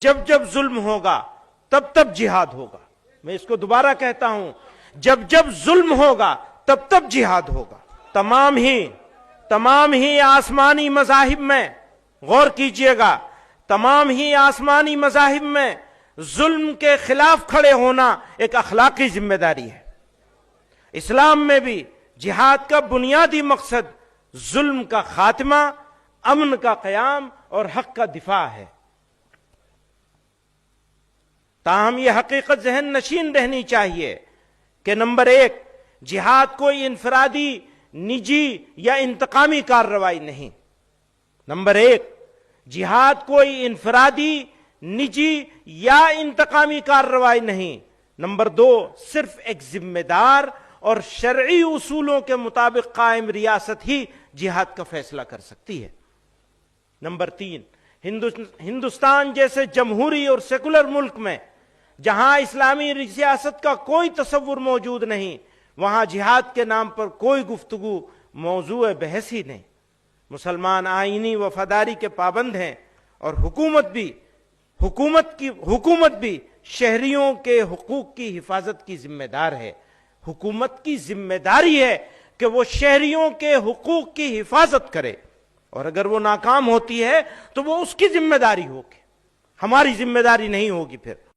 جب جب ظلم ہوگا تب تب جہاد ہوگا. میں اس کو دوبارہ کہتا ہوں، جب جب ظلم ہوگا تب تب جہاد ہوگا. تمام ہی آسمانی مذاہب میں غور کیجئے گا، تمام ہی آسمانی مذاہب میں ظلم کے خلاف کھڑے ہونا ایک اخلاقی ذمہ داری ہے. اسلام میں بھی جہاد کا بنیادی مقصد ظلم کا خاتمہ، امن کا قیام اور حق کا دفاع ہے. تاہم یہ حقیقت ذہن نشین رہنی چاہیے کہ نمبر 1، جہاد کوئی انفرادی، نجی یا انتقامی کارروائی نہیں. نمبر 1، جہاد کوئی انفرادی، نجی یا انتقامی کارروائی نہیں. نمبر 2، صرف ایک ذمہ دار اور شرعی اصولوں کے مطابق قائم ریاست ہی جہاد کا فیصلہ کر سکتی ہے. نمبر 3، ہندوستان جیسے جمہوری اور سیکولر ملک میں جہاں اسلامی سیاست کا کوئی تصور موجود نہیں، وہاں جہاد کے نام پر کوئی گفتگو موضوع بحث ہی نہیں. مسلمان آئینی وفاداری کے پابند ہیں اور حکومت بھی شہریوں کے حقوق کی حفاظت کی ذمہ دار ہے. حکومت کی ذمہ داری ہے کہ وہ شہریوں کے حقوق کی حفاظت کرے، اور اگر وہ ناکام ہوتی ہے تو وہ اس کی ذمہ داری ہوگی، ہماری ذمہ داری نہیں ہوگی. پھر